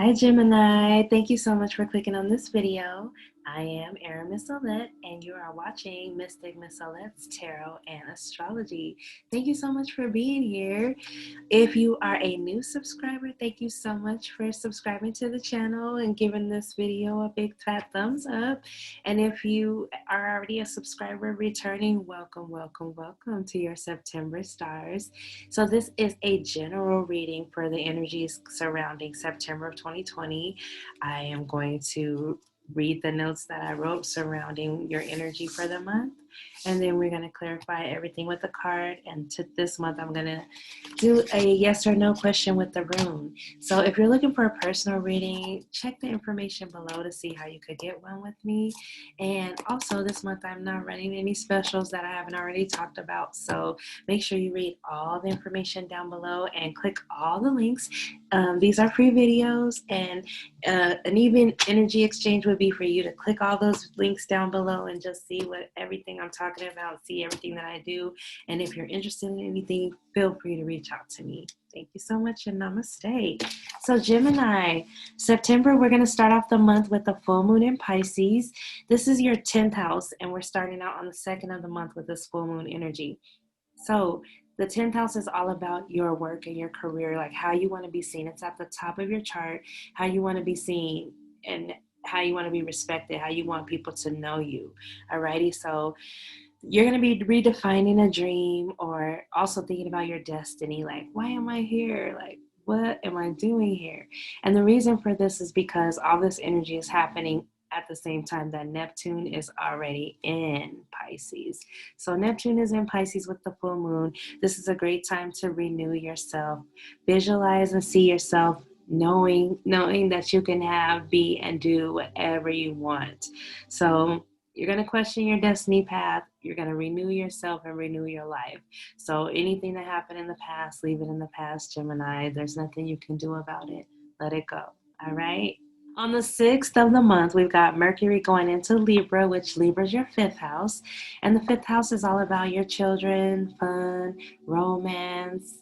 Hi Gemini, thank you so much for clicking on this video. I am Miss Olette and you are watching Mystic Miz Olette's Tarot and Astrology. Thank you so much for being here. If you are a new subscriber, thank you so much for subscribing to the channel and giving this video a big fat thumbs up. And if you are already a subscriber returning, welcome, welcome, welcome to your September stars. So this is a general reading for the energies surrounding September of 2020. I am going to read the notes that I wrote surrounding your energy for the month, and then we're going to clarify everything with the card. And this month I'm going to do a yes or no question with the rune. So if you're looking for a personal reading, check the information below to see how you could get one with me. And also this month I'm not running any specials that I haven't already talked about, so make sure you read all the information down below and click all the links. These are free videos, and an even energy exchange would be for you to click all those links down below and just see what everything I'm talking about, see everything that I do. And if you're interested in anything, feel free to reach out to me. Thank you so much and namaste. So Gemini, September, we're going to start off the month with the full moon in Pisces. This is your 10th house, and we're starting out on the 2nd of the month with this full moon energy. So the 10th house is all about your work and your career, like how you want to be seen. It's at the top of your chart, how you want to be seen and how you want to be respected, how you want people to know you. Alrighty, so you're going to be redefining a dream, or also thinking about your destiny. Like, why am I here? Like, what am I doing here? And the reason for this is because all this energy is happening at the same time that Neptune is already in Pisces. So Neptune is in Pisces with the full moon. This is a great time to renew yourself, visualize and see yourself knowing that you can have, be, and do whatever you want. So you're going to question your destiny path. You're going to renew yourself and renew your life. So anything that happened in the past, leave it in the past, Gemini. There's nothing you can do about it. Let it go. All right? On the 6th of the month, we've got Mercury going into Libra, which Libra is your 5th house. And the 5th house is all about your children, fun, romance,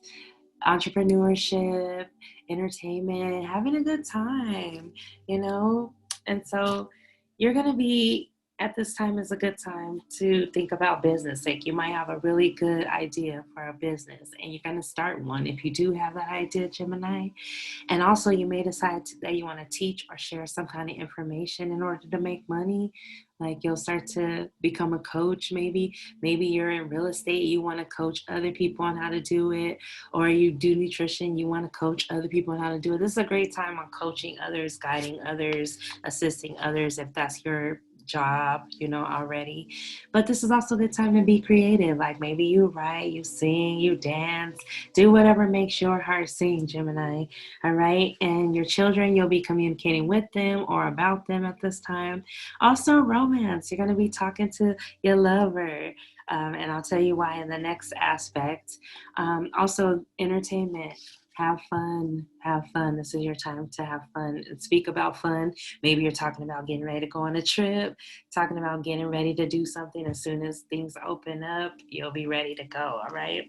entrepreneurship, entertainment, having a good time, you know? And so you're going to be, at this time is a good time to think about business. Like, you might have a really good idea for a business and you're going to start one if you do have that idea, Gemini. And also you may decide that you want to teach or share some kind of information in order to make money. Like, you'll start to become a coach. Maybe you're in real estate, you want to coach other people on how to do it, or you do nutrition, you want to coach other people on how to do it. This is a great time on coaching others, guiding others, assisting others, if that's your job, already. But this is also the time to be creative. Like, maybe you write, you sing, you dance, do whatever makes your heart sing, Gemini. All right. And your children, you'll be communicating with them or about them at this time. Also, romance. You're going to be talking to your lover. And I'll tell you why in the next aspect. Also, entertainment. Have fun. Have fun. This is your time to have fun and speak about fun. Maybe you're talking about getting ready to go on a trip, talking about getting ready to do something. As soon as things open up, you'll be ready to go. All right.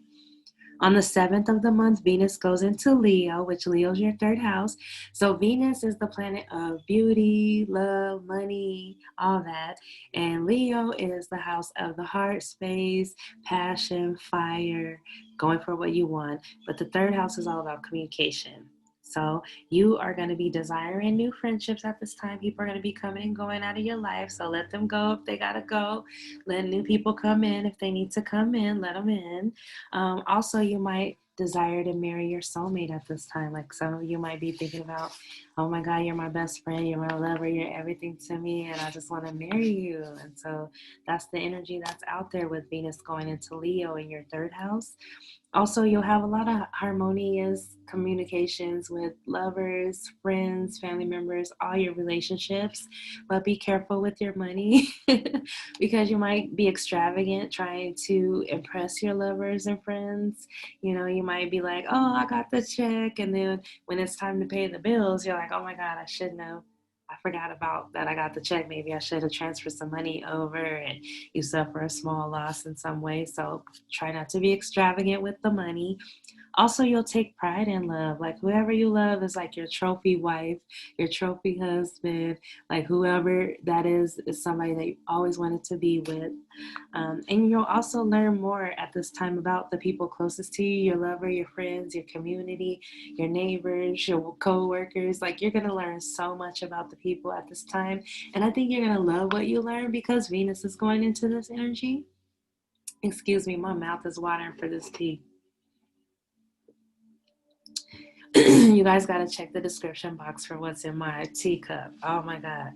On the 7th of the month, Venus goes into Leo, which Leo is your 3rd house. So Venus is the planet of beauty, love, money, all that. And Leo is the house of the heart space, passion, fire, going for what you want. But the 3rd house is all about communication. So you are going to be desiring new friendships at this time. People are going to be coming and going out of your life. So let them go if they got to go. Let new people come in if they need to come in. Let them in. Also, you might desire to marry your soulmate at this time. Like, some of you might be thinking about, oh my God, you're my best friend, you're my lover, you're everything to me, and I just want to marry you. And so that's the energy that's out there with Venus going into Leo in your 3rd house. Also, you'll have a lot of harmonious communications with lovers, friends, family members, all your relationships. But be careful with your money because you might be extravagant trying to impress your lovers and friends. You might be like, oh, I got the check. And then when it's time to pay the bills, you're like, oh my God, I I forgot about that. I got the check. Maybe I should have transferred some money over, and you suffer a small loss in some way. So try not to be extravagant with the money. Also, you'll take pride in love. Like whoever you love is like your trophy wife, your trophy husband, like whoever that is somebody that you always wanted to be with. And you'll also learn more at this time about the people closest to you, your lover, your friends, your community, your neighbors, your co-workers. Like you're going to learn so much about the people at this time. And I think you're going to love what you learn because Venus is going into this energy. Excuse me, my mouth is watering for this tea. You guys got to check the description box for what's in my teacup. Oh my God.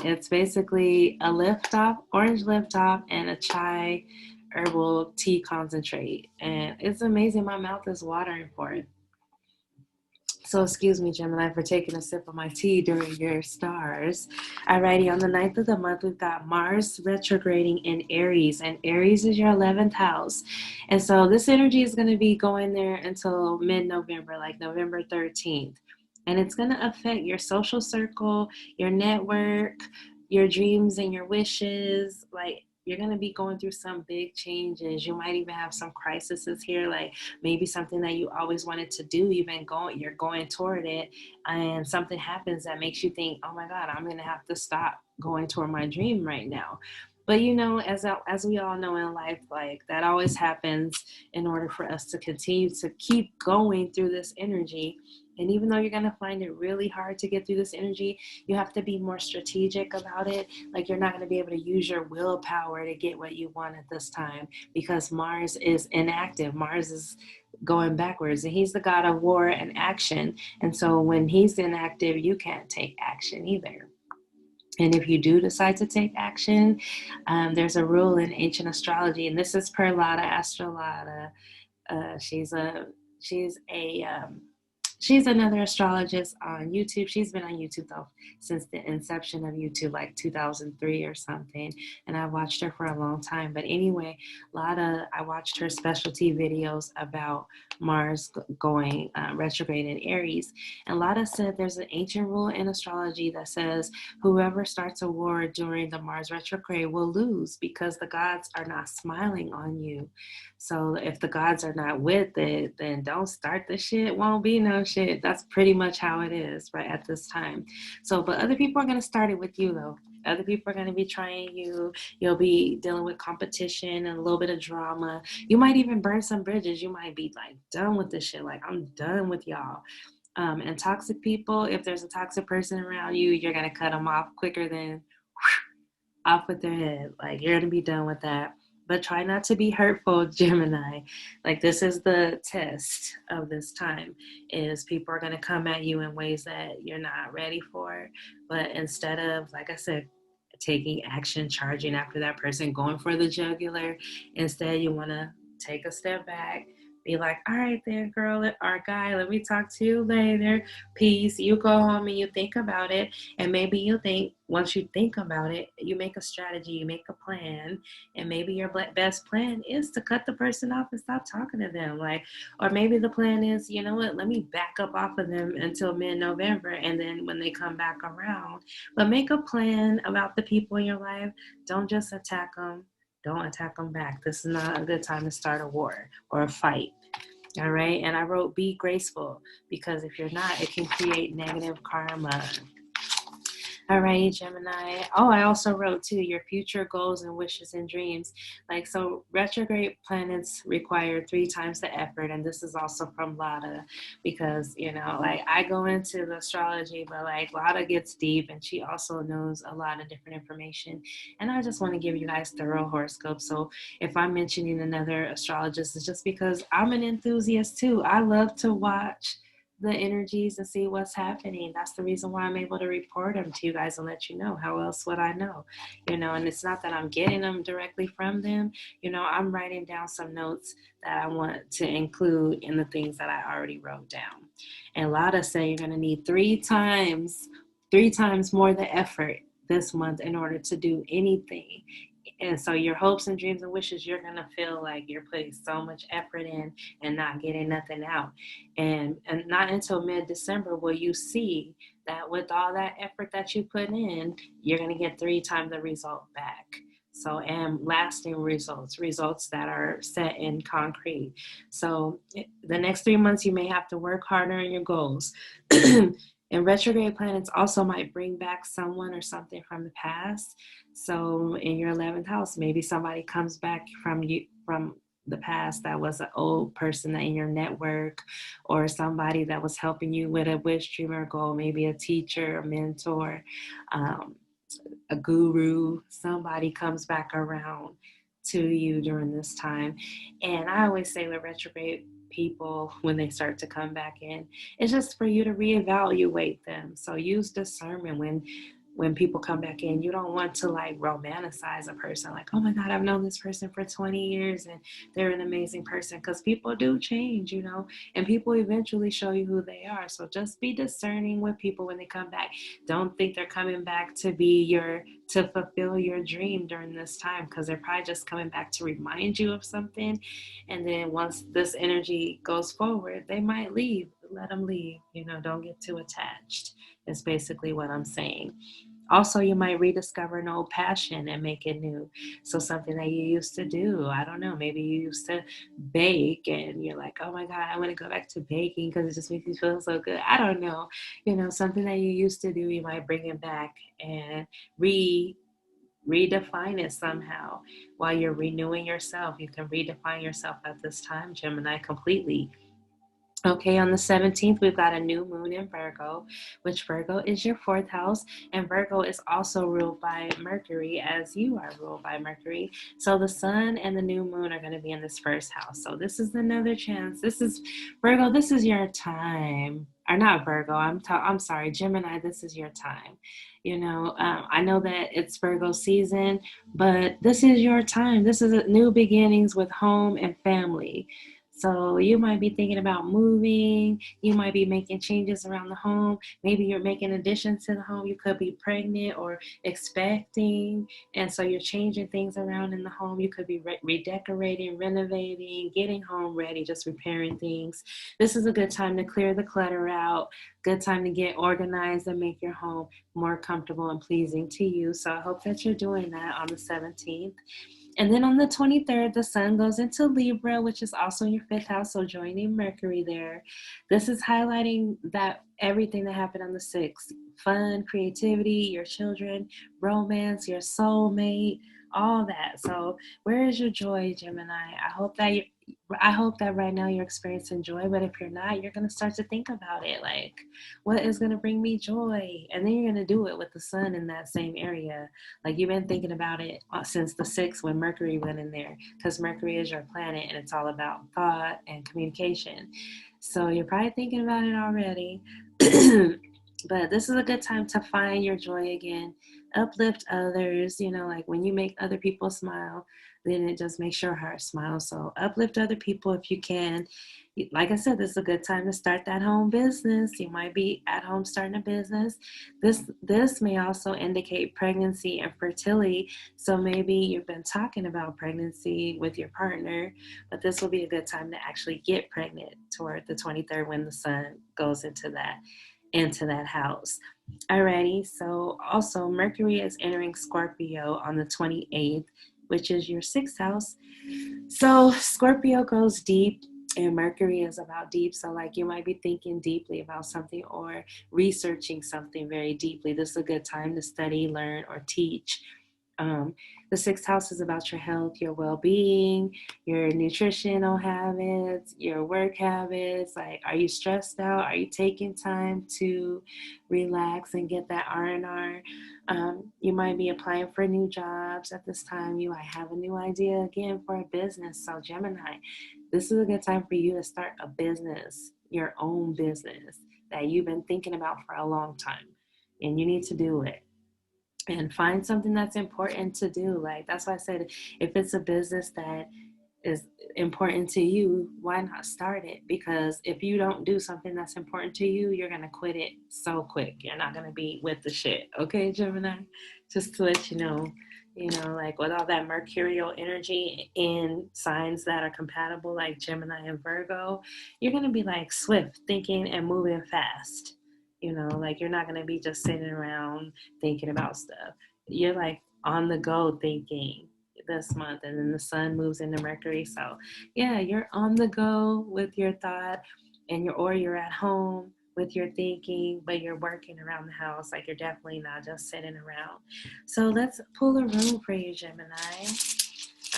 It's basically a orange lift-off, and a chai herbal tea concentrate. And it's amazing. My mouth is watering for it. So excuse me, Gemini, for taking a sip of my tea during your stars. Alrighty, on the 9th of the month, we've got Mars retrograding in Aries, and Aries is your 11th house. And so this energy is going to be going there until mid-November, like November 13th. And it's going to affect your social circle, your network, your dreams and your wishes. Like you're going to be going through some big changes. You might even have some crises here, like maybe something that you always wanted to do, you're going toward it, and something happens that makes you think, oh my God, I'm going to have to stop going toward my dream right now. But as we all know in life, like that always happens in order for us to continue to keep going through this energy. And even though you're going to find it really hard to get through this energy, you have to be more strategic about it. Like you're not going to be able to use your willpower to get what you want at this time because Mars is inactive. Mars is going backwards, and he's the god of war and action. And so when he's inactive, you can't take action either. And if you do decide to take action, there's a rule in ancient astrology, and this is per Lada Astrolada. She's a she's a she's another astrologist on YouTube. She's been on YouTube though since the inception of YouTube, like 2003 or something. And I watched her for a long time. But anyway, Lada, I watched her specialty videos about Mars going retrograde in Aries. And Lada said there's an ancient rule in astrology that says whoever starts a war during the Mars retrograde will lose because the gods are not smiling on you. So if the gods are not with it, then don't start the shit. Won't be no shit. That's pretty much how it is right at this time. So, but other people are going to start it with you though. Other people are going to be trying you. You'll be dealing with competition and a little bit of drama. You might even burn some bridges. You might be like done with this shit. Like I'm done with y'all. And toxic people, if there's a toxic person around you, you're going to cut them off quicker than off with their head. Like you're going to be done with that. But try not to be hurtful, Gemini. Like this is the test of this time, is people are going to come at you in ways that you're not ready for. But instead of, like I said, taking action, charging after that person, going for the jugular, instead you want to take a step back, be like, all right then, girl or guy, let me talk to you later. Peace. You go home and you think about it. And maybe you think, once you think about it, you make a strategy, you make a plan. And maybe your best plan is to cut the person off and stop talking to them. Like, or maybe the plan is, you know what, let me back up off of them until mid-November. And then when they come back around, but make a plan about the people in your life. Don't just attack them. Don't attack them back. This is not a good time to start a war or a fight. All right. And I wrote be graceful because if you're not, it can create negative karma. All right, Gemini. Oh, I also wrote too your future goals and wishes and dreams. Like, so retrograde planets require 3 times the effort. And this is also from Lada because, like I go into the astrology, but like Lada gets deep and she also knows a lot of different information. And I just want to give you guys thorough horoscopes. So if I'm mentioning another astrologist, it's just because I'm an enthusiast too. I love to watch the energies and see what's happening. That's the reason why I'm able to report them to you guys and let you know. How else would I know? And it's not that I'm getting them directly from them. I'm writing down some notes that I want to include in the things that I already wrote down. And Lada say you're going to need 3 times more the effort this month in order to do anything. And so your hopes and dreams and wishes, you're going to feel like you're putting so much effort in and not getting nothing out. And not until mid-December will you see that with all that effort that you put in, you're going to get 3 times the result back. So, and lasting results that are set in concrete. So the next 3 months, you may have to work harder on your goals. And retrograde planets also might bring back someone or something from the past. So in your 11th house, maybe somebody comes back from the past that was an old person in your network, or somebody that was helping you with a wish, dream, or goal, maybe a teacher, a mentor, a guru. Somebody comes back around to you during this time. And I always say with retrograde people, when they start to come back in, it's just for you to reevaluate them. So use discernment when people come back in. You don't want to like romanticize a person like, oh my God, I've known this person for 20 years and they're an amazing person, because people do change, you know, and people eventually show you who they are. So just be discerning with people when they come back. Don't think they're coming back to fulfill your dream during this time, because they're probably just coming back to remind you of something. And then once this energy goes forward, they might leave. Let them leave, you know, don't get too attached, is basically what I'm saying. Also, you might rediscover an old passion and make it new. So something that you used to do, I don't know, maybe you used to bake and you're like, oh my God, I want to go back to baking because it just makes me feel so good. I don't know. You know, something that you used to do, you might bring it back and redefine it somehow. While you're renewing yourself, you can redefine yourself at this time, Gemini, completely. Okay, on the 17th, we've got a new moon in Virgo, which Virgo is your 4th house, and Virgo is also ruled by Mercury, as you are ruled by Mercury. So the sun and the new moon are going to be in this first house. So this is another chance. This is Virgo, this is your time. Or not Virgo, I'm sorry, Gemini, this is your time. You know, I know that it's Virgo season, but this is your time. This is new beginnings with home and family. So you might be thinking about moving. You might be making changes around the home. Maybe you're making additions to the home. You could be pregnant or expecting. And so you're changing things around in the home. You could be redecorating, renovating, getting home ready, just repairing things. This is a good time to clear the clutter out. Good time to get organized and make your home more comfortable and pleasing to you. So I hope that you're doing that on the 17th. And then on the 23rd, the sun goes into Libra, which is also in your 5th house, so joining Mercury there. This is highlighting that everything that happened on the 6th, fun, creativity, your children, romance, your soulmate, all that. So where is your joy, Gemini? I hope that right now you're experiencing joy, but if you're not, you're going to start to think about it. Like, what is going to bring me joy? And then you're going to do it with the sun in that same area. Like, you've been thinking about it since the 6th when Mercury went in there, because Mercury is your planet and it's all about thought and communication. So you're probably thinking about it already. But this is a good time to find your joy again, uplift others, you know, like when you make other people smile, then it just makes your heart smile. So uplift other people if you can. Like I said, this is a good time to start that home business. You might be at home starting a business. This may also indicate pregnancy and fertility. So maybe you've been talking about pregnancy with your partner, but this will be a good time to actually get pregnant toward the 23rd when the sun goes into that house. Alrighty, so also Mercury is entering Scorpio on the 28th, which is your 6th house. So Scorpio goes deep, and Mercury is about deep. So like you might be thinking deeply about something or researching something very deeply. This is a good time to study, learn, or teach. The 6th house is about your health, your well-being, your nutritional habits, your work habits. Like, are you stressed out? Are you taking time to relax and get that R&R? You might be applying for new jobs at this time. You might have a new idea again for a business. So Gemini, this is a good time for you to start a business, your own business that you've been thinking about for a long time, and you need to do it. And find something that's important to do. Like, that's why I said, if it's a business that is important to you, why not start it? Because if you don't do something that's important to you, you're going to quit it so quick. You're not going to be with the shit. Okay, Gemini? Just to let you know, like with all that mercurial energy in signs that are compatible, like Gemini and Virgo, you're going to be like swift thinking and moving fast. You know, like you're not going to be just sitting around thinking about stuff. You're like on the go thinking this month, and then the sun moves into Mercury. So yeah, you're on the go with your thought, and you're at home with your thinking, but you're working around the house. Like you're definitely not just sitting around. So let's pull a room for you, Gemini.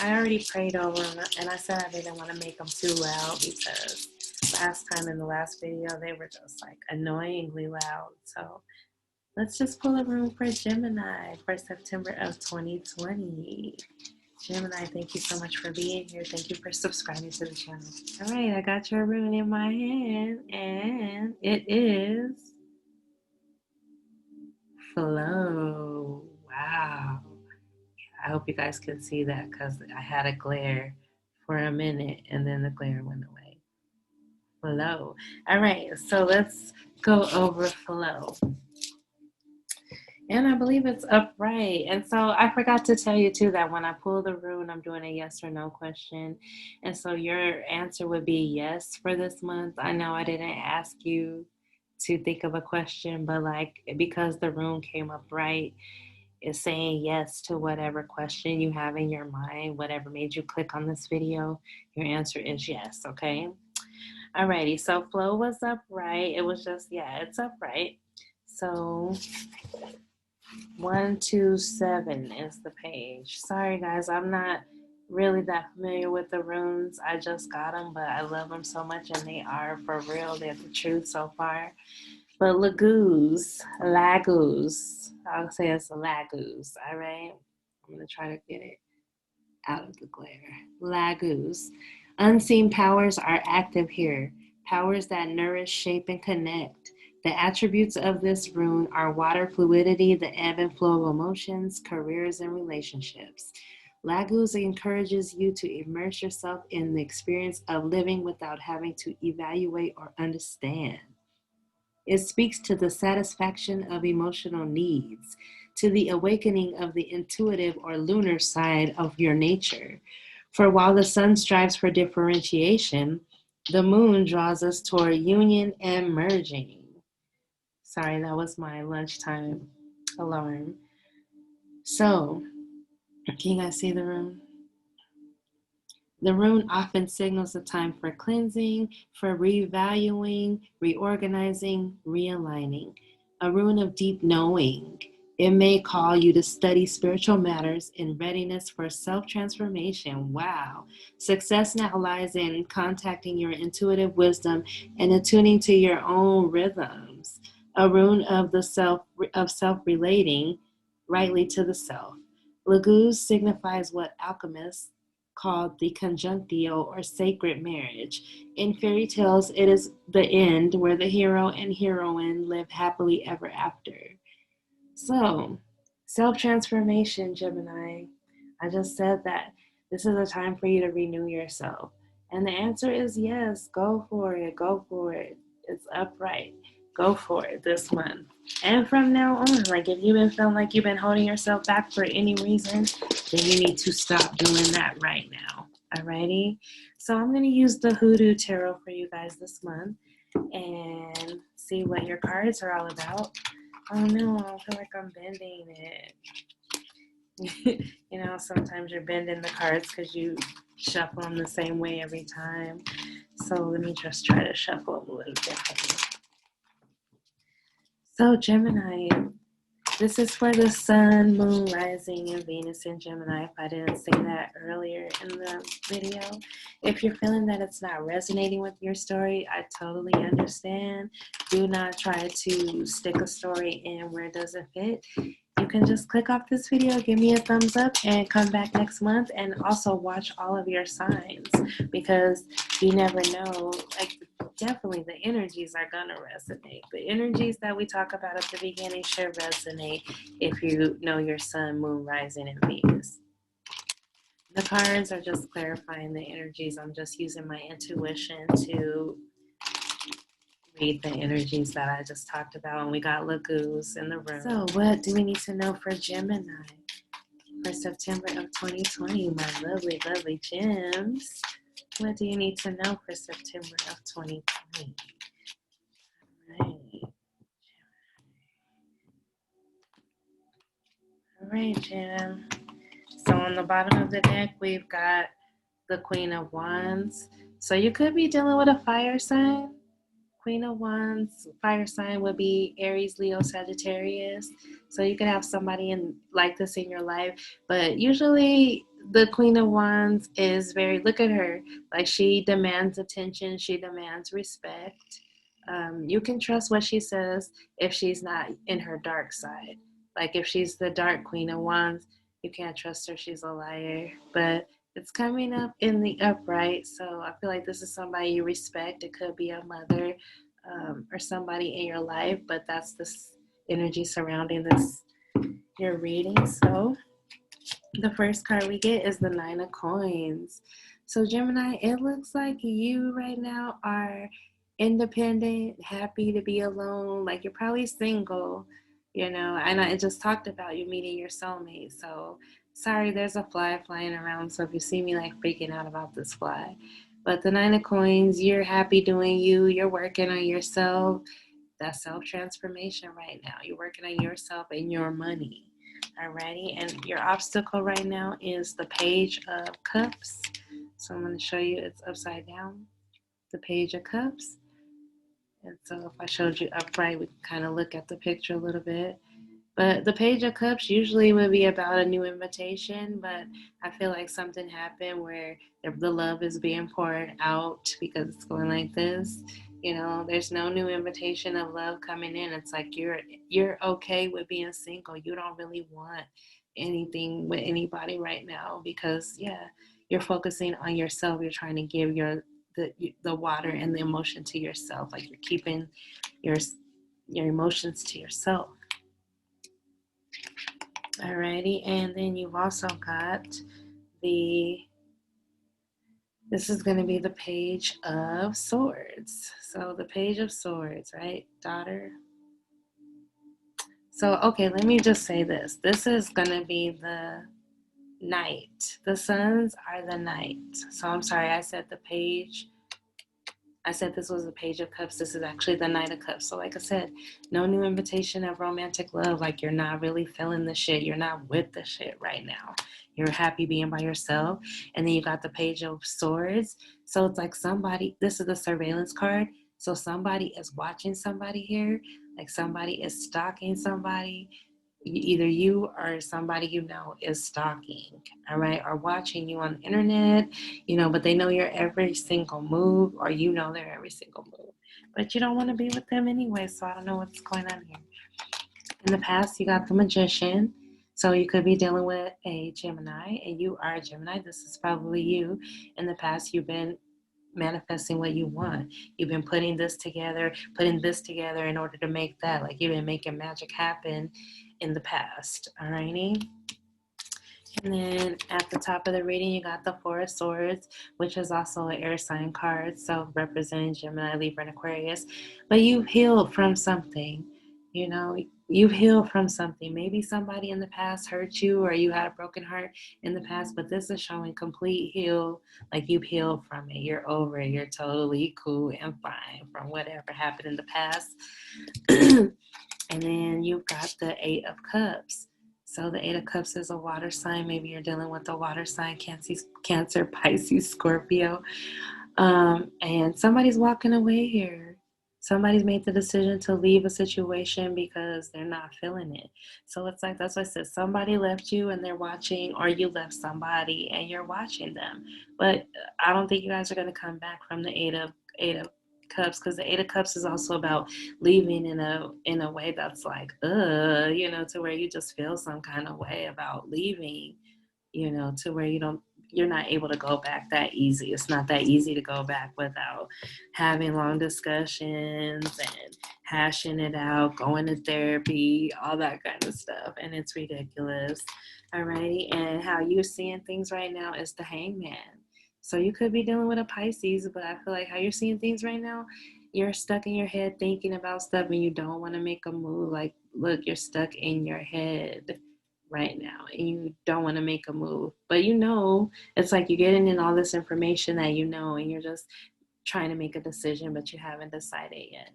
I already prayed over them, and I said I didn't want to make them too loud because last time in the last video they were just like annoyingly loud. So let's just pull a room for Gemini for September of 2020. Gemini, thank you so much for being here. Thank you for subscribing to the channel. All right, I got your rune in my hand, and it is Flow. Wow. I hope you guys can see that because I had a glare for a minute and then the glare went away. Flow. All right, so let's go over flow. And I believe it's upright. And so I forgot to tell you too that when I pull the rune, I'm doing a yes or no question. And so your answer would be yes for this month. I know I didn't ask you to think of a question, but like because the rune came up right, is saying yes to whatever question you have in your mind, whatever made you click on this video, your answer is yes, okay? Alrighty, so flow was upright. It was just, yeah, it's upright. So 127 is the page. Sorry guys, I'm not really that familiar with the runes. I just got them, but I love them so much and they are for real. They're the truth so far. But lagoons, I'll say it's a lagoons, all right? I'm going to try to get it out of the glare. Lagoons. Unseen powers are active here, powers that nourish, shape, and connect. The attributes of this rune are water fluidity, the ebb and flow of emotions, careers, and relationships. Lagoons encourages you to immerse yourself in the experience of living without having to evaluate or understand. It speaks to the satisfaction of emotional needs, to the awakening of the intuitive or lunar side of your nature. For while the sun strives for differentiation, the moon draws us toward union and merging. Sorry, that was my lunchtime alarm. So, can you guys see the room? The rune often signals a time for cleansing, for revaluing, reorganizing, realigning. A rune of deep knowing. It may call you to study spiritual matters in readiness for self-transformation. Wow. Success now lies in contacting your intuitive wisdom and attuning to your own rhythms. A rune of the self-relating rightly to the self. Lagoons signifies what alchemists called the conjunctio or sacred marriage. In fairy tales, it is the end where the hero and heroine live happily ever after. So, self-transformation, Gemini. I just said that this is a time for you to renew yourself. And the answer is yes. Go for it. Go for it. It's upright. Go for it this month. And from now on, like if you've been feeling like you've been holding yourself back for any reason, then you need to stop doing that right now. Alrighty? So I'm going to use the Hoodoo Tarot for you guys this month and see what your cards are all about. Oh no, I feel like I'm bending it. You know, sometimes you're bending the cards because you shuffle them the same way every time. So let me just try to shuffle them a little differently. So Gemini, this is for the sun, moon, rising, and Venus in Gemini. If I didn't say that earlier in the video. If you're feeling that it's not resonating with your story, I totally understand. Do not try to stick a story in where it doesn't fit. You can just click off this video, give me a thumbs up, and come back next month. And also watch all of your signs because you never know. Like, definitely the energies are gonna resonate. The energies that we talk about at the beginning should resonate if you know your sun, moon, rising, and Venus. The cards are just clarifying the energies. I'm just using my intuition to read the energies that I just talked about. And we got lagoons in the room. So what do we need to know for Gemini for September of 2020? My lovely, lovely gems. What do you need to know for September of 2020? Right. right, Jim. So on the bottom of the deck, we've got the Queen of Wands. So you could be dealing with a fire sign. Queen of Wands, fire sign would be Aries, Leo, Sagittarius. So you could have somebody like this in your life. But usually the Queen of Wands is very, look at her, like she demands attention, she demands respect. You can trust what she says if she's not in her dark side. Like if she's the dark Queen of Wands, you can't trust her, she's a liar. But it's coming up in the upright, so I feel like this is somebody you respect. It could be a mother or somebody in your life, but that's this energy surrounding this your reading. So the first card we get is the Nine of Coins. So Gemini, it looks like you right now are independent, happy to be alone. Like you're probably single, you know. And I just talked about you meeting your soulmate. So sorry, there's a fly flying around. So if you see me like freaking out about this fly, but the Nine of Coins, you're happy doing you. You're working on yourself. That's self-transformation right now. You're working on yourself and your money. Alrighty, and your obstacle right now is the Page of Cups. So I'm going to show you it's upside down, the Page of Cups. And so if I showed you upright, we can kind of look at the picture a little bit. But the Page of Cups usually would be about a new invitation, but I feel like something happened where the love is being poured out because it's going like this. You know, there's no new invitation of love coming in. It's like you're okay with being single. You don't really want anything with anybody right now because you're focusing on yourself. You're trying to give the water and the emotion to yourself. Like you're keeping your emotions to yourself. Alrighty, and then you've also got this is going to be the Page of Swords. So the Page of Swords, right, daughter? So, okay, let me just say this. This is going to be the Knight. The Suns are the Knight. So I'm sorry, I said this was the Page of Cups. This is actually the Knight of Cups. So like I said, no new invitation of romantic love. Like you're not really feeling the shit. You're not with the shit right now. You're happy being by yourself. And then you got the Page of Swords. So it's like this is the surveillance card. So somebody is watching somebody here. Like somebody is stalking somebody. Either you or somebody you know is stalking, all right, or watching you on the internet, but they know your every single move, or you know their every single move, but you don't want to be with them anyway. So I don't know what's going on here. In the past, you got the Magician. So you could be dealing with a Gemini, and you are a Gemini. This is probably you. In the past, you've been manifesting what you want. You've been putting this together in order to make that. Like you've been making magic happen in the past. Alrighty. And then at the top of the reading, you got the Four of Swords, which is also an air sign card, so representing Gemini, Libra, and Aquarius. But you've healed from something. You've healed from something. Maybe somebody in the past hurt you, or you had a broken heart in the past, but this is showing complete heal. Like you've healed from it. You're over it. You're totally cool and fine from whatever happened in the past. And then you've got the Eight of Cups. So the Eight of Cups is a water sign. Maybe you're dealing with a water sign, Cancer, Pisces, Scorpio. And somebody's walking away here. Somebody's made the decision to leave a situation because they're not feeling it. So it's like, that's what I said. Somebody left you and they're watching, or you left somebody and you're watching them. But I don't think you guys are going to come back from the Eight of Cups, because the Eight of Cups is also about leaving in a way that's like, to where you just feel some kind of way about leaving, to where you're not able to go back that easy. It's not that easy to go back without having long discussions and hashing it out, going to therapy, all that kind of stuff. And it's ridiculous. Alrighty. And how you're seeing things right now is the Hangman. So you could be dealing with a Pisces, but I feel like how you're seeing things right now, you're stuck in your head thinking about stuff and you don't want to make a move. Like, look, you're stuck in your head right now and you don't want to make a move. But it's like you're getting in all this information that and you're just trying to make a decision, but you haven't decided yet.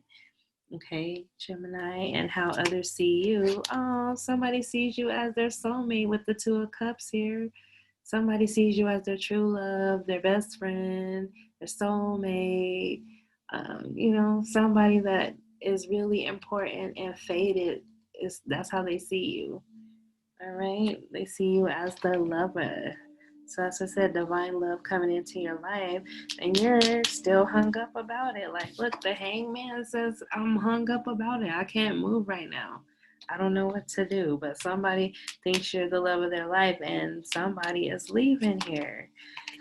Okay, Gemini, and how others see you. Oh, somebody sees you as their soulmate with the Two of Cups here. Somebody sees you as their true love, their best friend, their soulmate. Somebody that is really important and fated. That's how they see you. All right, they see you as the lover. So as I said, divine love coming into your life, and you're still hung up about it. Like, look, the hangman says, I'm hung up about it. I can't move right now. I don't know what to do. But somebody thinks you're the love of their life, and somebody is leaving here.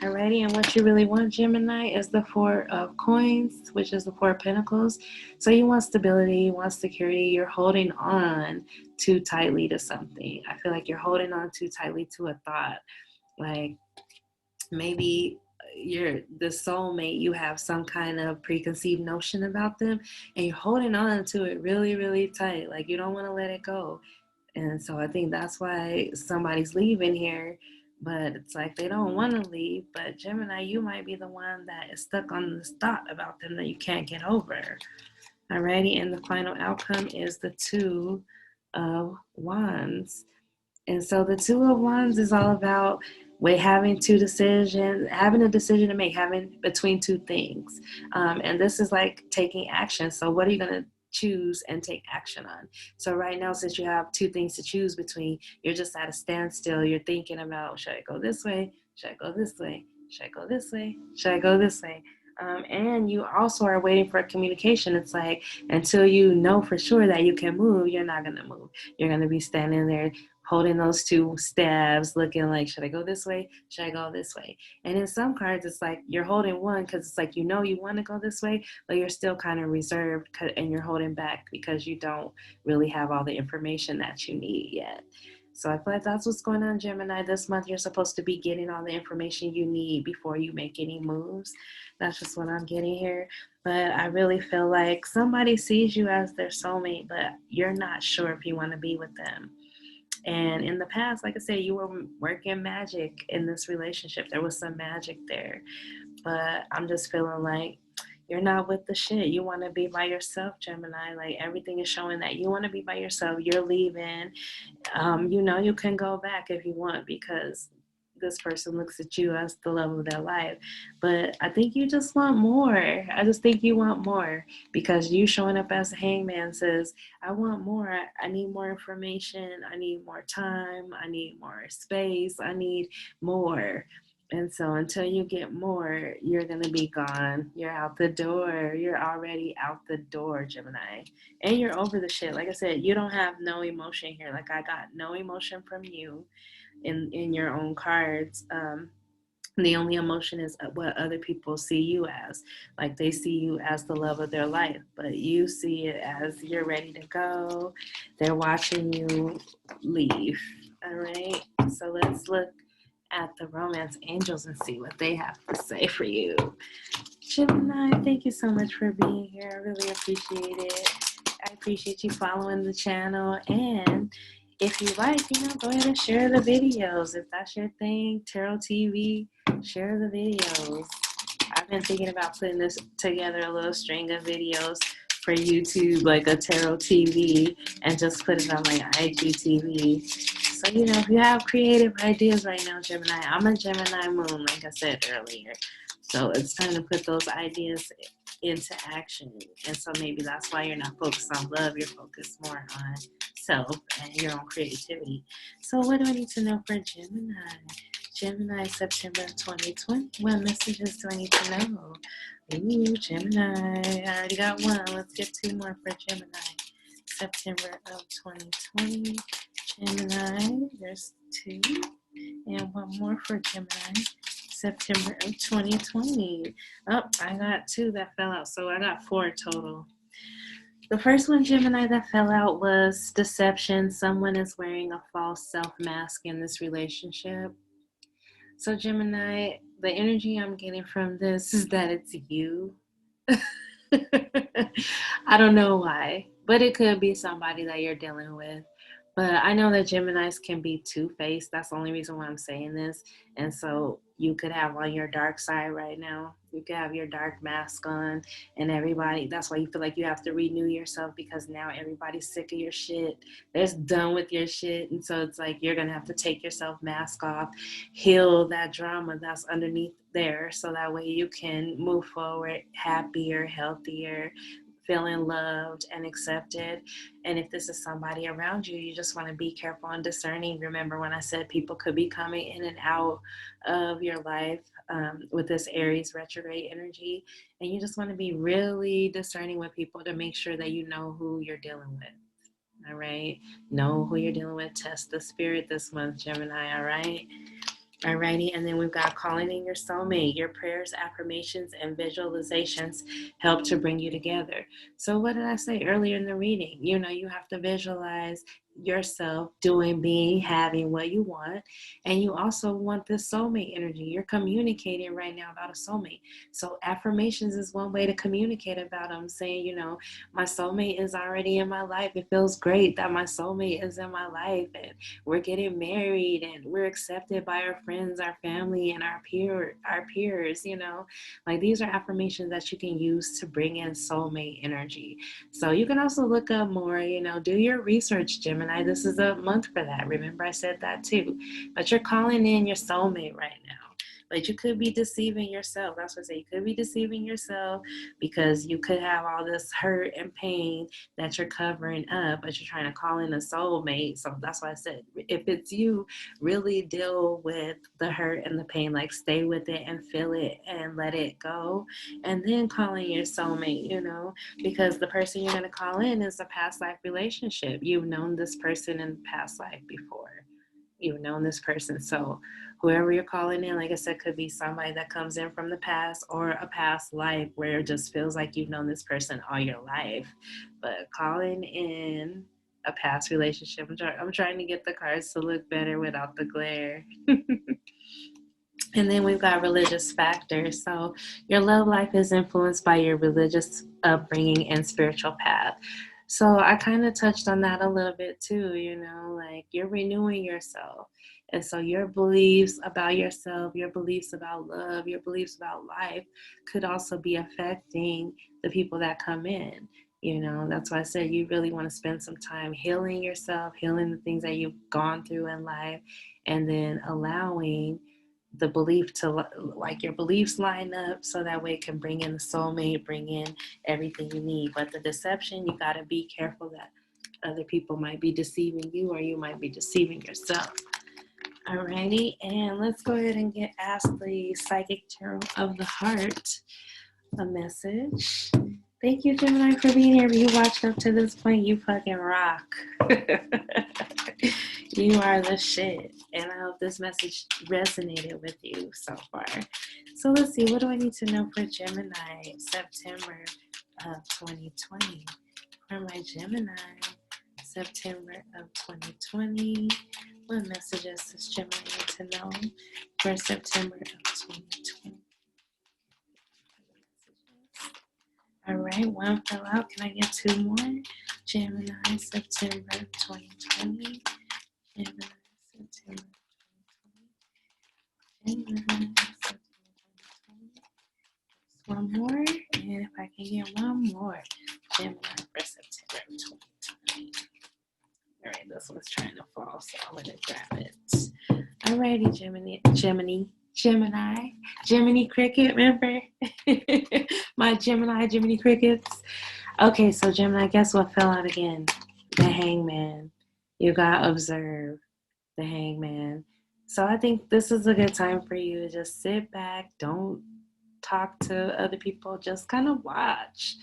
Alrighty, and what you really want, Gemini, is the Four of Coins, which is the Four of Pentacles. So you want stability, you want security, you're holding on too tightly to something. I feel like you're holding on too tightly to a thought. Like maybe you're the soulmate, you have some kind of preconceived notion about them, and you're holding on to it really, really tight. Like you don't want to let it go. And so I think that's why somebody's leaving here, but it's like they don't want to leave. But Gemini, you might be the one that is stuck on this thought about them that you can't get over. Alrighty, and the final outcome is the Two of Wands. And so the Two of Wands is all about having having a decision to make, having between two things. And this is like taking action. So what are you going to choose and take action on? So right now, since you have two things to choose between, you're just at a standstill. You're thinking about, should I go this way? Should I go this way? Should I go this way? Should I go this way? And you also are waiting for communication. It's like until you know for sure that you can move, you're not going to move. You're going to be standing there holding those two stabs, looking like, should I go this way? Should I go this way? And in some cards, it's like you're holding one because it's like you know you want to go this way, but you're still kind of reserved and you're holding back because you don't really have all the information that you need yet. So I feel like that's what's going on, Gemini. This month, you're supposed to be getting all the information you need before you make any moves. That's just what I'm getting here. But I really feel like somebody sees you as their soulmate, but you're not sure if you want to be with them. And in the past, like I said, you were working magic in this relationship. There was some magic there. But I'm just feeling like you're not with the shit. You want to be by yourself, Gemini. Like everything is showing that you want to be by yourself. You're leaving. You can go back if you want because this person looks at you as the love of their life. But I think you just want more. I just think you want more because you showing up as a hangman says, I want more. I need more information. I need more time. I need more space. I need more. And so until you get more, you're going to be gone. You're out the door. You're already out the door, Gemini. And you're over the shit. Like I said, you don't have no emotion here. Like I got no emotion from you in your own cards. The only emotion is what other people see you as. Like they see you as the love of their life, but you see it as you're ready to go. They're watching you leave. All right. So let's look at the romance angels and see what they have to say for you. Gemini, thank you so much for being here. I really appreciate it. I appreciate you following the channel. And if you like, go ahead and share the videos. If that's your thing, Tarot TV, share the videos. I've been thinking about putting this together, a little string of videos for YouTube, like a Tarot TV, and just put it on my IGTV. So, if you have creative ideas right now, Gemini, I'm a Gemini Moon, like I said earlier. So it's time to put those ideas into action. And so maybe that's why you're not focused on love. You're focused more on self and your own creativity. So what do I need to know for Gemini? Gemini September 2020. What messages do I need to know? Ooh, Gemini. I already got one. Let's get two more for Gemini. September of 2020. Gemini. There's two. And one more for Gemini. September of 2020. Oh, I got two that fell out. So I got four total. The first one, Gemini, that fell out was deception. Someone is wearing a false self-mask in this relationship. So Gemini, the energy I'm getting from this is that it's you. I don't know why, but it could be somebody that you're dealing with. But I know that Geminis can be two-faced. That's the only reason why I'm saying this. And so you could have on your dark side right now. You could have your dark mask on, and everybody, that's why you feel like you have to renew yourself, because now everybody's sick of your shit. They're done with your shit. And so it's like you're going to have to take yourself mask off, heal that drama that's underneath there, so that way you can move forward happier, healthier, feeling loved and accepted. And if this is somebody around you, you just want to be careful and discerning. Remember when I said people could be coming in and out of your life with this Aries retrograde energy, and you just want to be really discerning with people to make sure that you know who you're dealing with. All right, know who you're dealing with. Test the spirit this month, Gemini. All right. Alrighty, and then we've got calling in your soulmate. Your prayers, affirmations, and visualizations help to bring you together. So what did I say earlier in the reading? You know, you have to visualize yourself doing, being, having what you want. And you also want this soulmate energy. You're communicating right now about a soulmate. So affirmations is one way to communicate about them, saying, you know, my soulmate is already in my life. It feels great that my soulmate is in my life, and we're getting married, and we're accepted by our friends, our family, and our peers, you know. Like, these are affirmations that you can use to bring in soulmate energy. So you can also look up more, you know, do your research, Gemini. This is a month for that. Remember, I said that too. But you're calling in your soulmate right now. But you could be deceiving yourself. That's what I say. You could be deceiving yourself because you could have all this hurt and pain that you're covering up, but you're trying to call in a soulmate. So that's why I said, if it's you, really deal with the hurt and the pain. Like, stay with it and feel it and let it go. And then call in your soulmate, you know, because the person you're going to call in is a past life relationship. You've known this person in past life before. You've known this person. So whoever you're calling in, like I said, could be somebody that comes in from the past, or a past life where it just feels like you've known this person all your life. But calling in a past relationship, I'm trying to get the cards to look better without the glare. And then we've got religious factors. So your love life is influenced by your religious upbringing and spiritual path. So I kind of touched on that a little bit too, you know, like you're renewing yourself. And so your beliefs about yourself, your beliefs about love, your beliefs about life could also be affecting the people that come in. You know, that's why I said you really want to spend some time healing yourself, healing the things that you've gone through in life, and then allowing the belief to, like, your beliefs line up, so that way it can bring in the soulmate, bring in everything you need. But the deception, you got to be careful that other people might be deceiving you, or you might be deceiving yourself. Alrighty, and let's go ahead and ask the psychic tarot of the heart a message. Thank you, Gemini, for being here. If you watched up to this point, you fucking rock. You are the shit. And I hope this message resonated with you so far. So let's see, what do I need to know for Gemini September of 2020? For my Gemini September of 2020, what messages does Gemini need to know for September of 2020? All right, one fell out. Can I get two more? Gemini September 2020. Gemini September 2020. Gemini September 2020. One more, and if I can get one more, Gemini for September 2020. All right, this one's trying to fall, so I'm gonna grab it. Alrighty, Gemini Cricket, remember? My Gemini Crickets. Okay, so Gemini, guess what fell out again? The Hangman. You got observe, the Hangman. So I think this is a good time for you to just sit back, don't talk to other people, just kind of watch.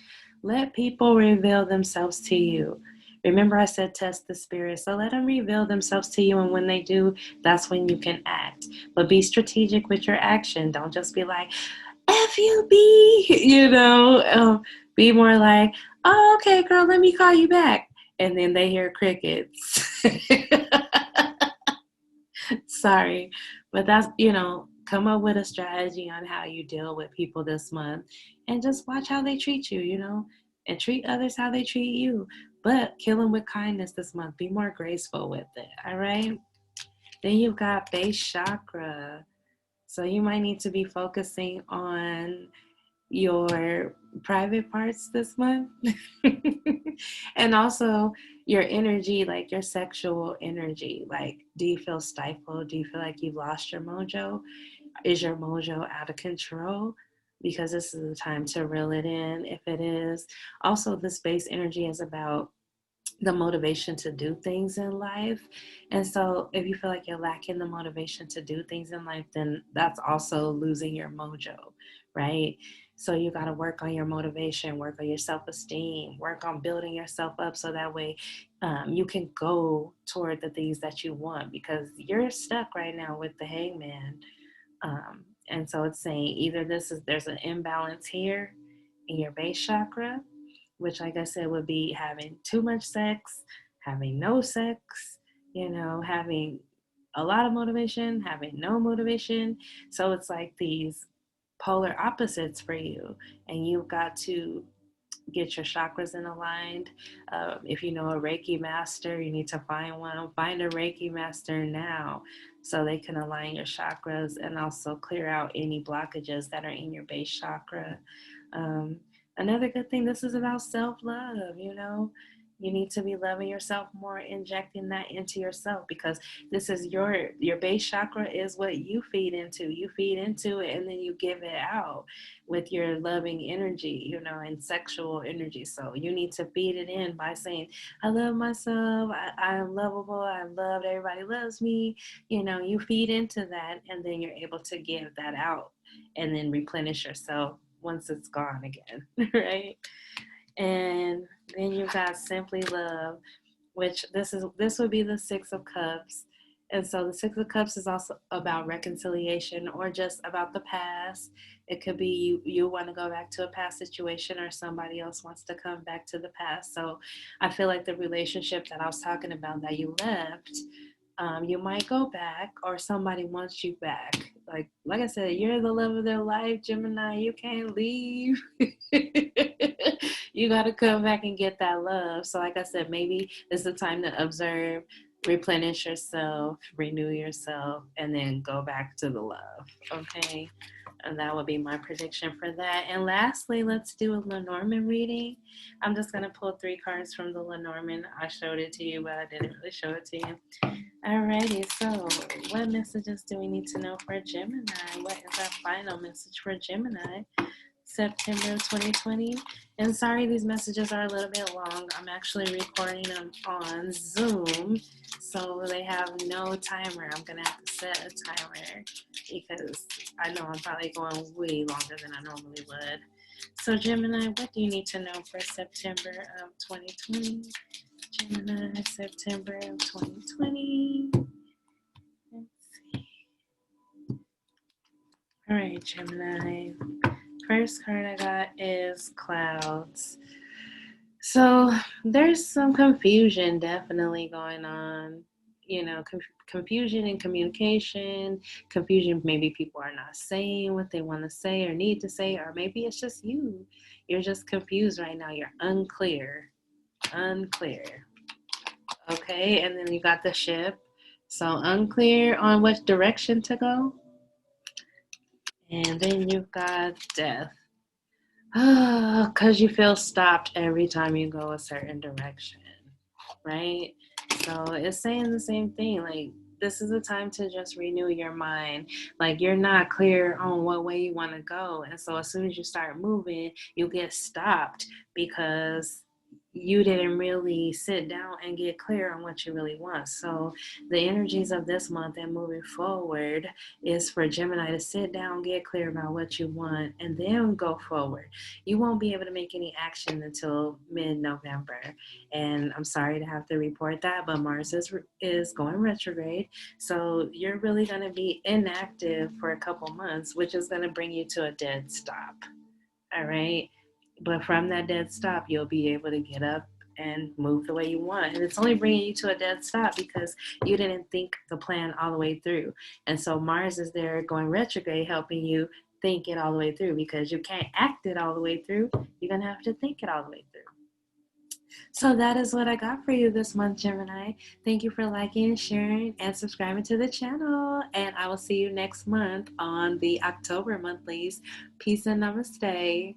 Let people reveal themselves to you. Remember, I said test the spirit, so let them reveal themselves to you, and when they do, that's when you can act. But be strategic with your action. Don't just be like, FUB, you know. Be more like, oh, okay, girl, let me call you back. And then they hear crickets. Sorry, but that's, you know, come up with a strategy on how you deal with people this month, and just watch how they treat you, you know, and treat others how they treat you. But kill them with kindness this month. Be more graceful with it, all right? Then you've got base chakra. So you might need to be focusing on your private parts this month. And also your energy, like your sexual energy. Like, do you feel stifled? Do you feel like you've lost your mojo? Is your mojo out of control? Because this is the time to reel it in if it is. Also, the space energy is about the motivation to do things in life. And so if you feel like you're lacking the motivation to do things in life, then that's also losing your mojo, right? So you got to work on your motivation, work on your self-esteem, work on building yourself up so that way you can go toward the things that you want, because you're stuck right now with the hangman. And so it's saying either there's an imbalance here in your base chakra, which, like I said, would be having too much sex, having no sex, having a lot of motivation, having no motivation. So it's like these polar opposites for you, and you've got to get your chakras in aligned. If you know a Reiki master, you need to find one. Find a Reiki master now so they can align your chakras and also clear out any blockages that are in your base chakra. Um, Another good thing, this is about self-love. You need to be loving yourself more, injecting that into yourself, because this is your base chakra is what you feed into. You feed into it and then you give it out with your loving energy, and sexual energy. So you need to feed it in by saying, I love myself, I am lovable, I'm loved, everybody loves me. You feed into that and then you're able to give that out and then replenish yourself once it's gone again, right? And then you've got simply love, which this would be the Six of Cups. And so the Six of Cups is also about reconciliation or just about the past. It could be you want to go back to a past situation, or somebody else wants to come back to the past. So I feel like the relationship that I was talking about that you left, you might go back, or somebody wants you back. Like I said, you're the love of their life, Gemini. You can't leave. You got to come back and get that love. So like I said, maybe it's the time to observe, replenish yourself, renew yourself, and then go back to the love. Okay. And that would be my prediction for that. And lastly, let's do a Lenormand reading. I'm just going to pull 3 cards from the Lenormand. I showed it to you, but I didn't really show it to you. Alrighty, so what messages do we need to know for Gemini? What is our final message for Gemini, September 2020? And sorry, these messages are a little bit long. I'm actually recording them on Zoom, so they have no timer. I'm going to have to set a timer because I know I'm probably going way longer than I normally would. So Gemini, what do you need to know for September of 2020? Gemini, September of 2020. Let's see. All right, Gemini. First card I got is Clouds. So there's some confusion definitely going on. Confusion in communication, confusion, maybe people are not saying what they want to say or need to say, or maybe it's just you. You're just confused right now. You're unclear. Okay, and then you got the Ship. So unclear on which direction to go. And then you've got Death. Because you feel stopped every time you go a certain direction, right? So it's saying the same thing. Like, this is a time to just renew your mind. Like, you're not clear on what way you want to go. And so as soon as you start moving, you get stopped because you didn't really sit down and get clear on what you really want. So the energies of this month and moving forward is for Gemini to sit down, get clear about what you want, and then go forward. You won't be able to make any action until mid-November. And I'm sorry to have to report that, but Mars is going retrograde. So you're really going to be inactive for a couple months, which is going to bring you to a dead stop. All right. But from that dead stop, you'll be able to get up and move the way you want. And it's only bringing you to a dead stop because you didn't think the plan all the way through. And so Mars is there going retrograde, helping you think it all the way through, because you can't act it all the way through. You're going to have to think it all the way through. So that is what I got for you this month, Gemini. Thank you for liking, sharing, and subscribing to the channel. And I will see you next month on the October monthlies. Peace and namaste.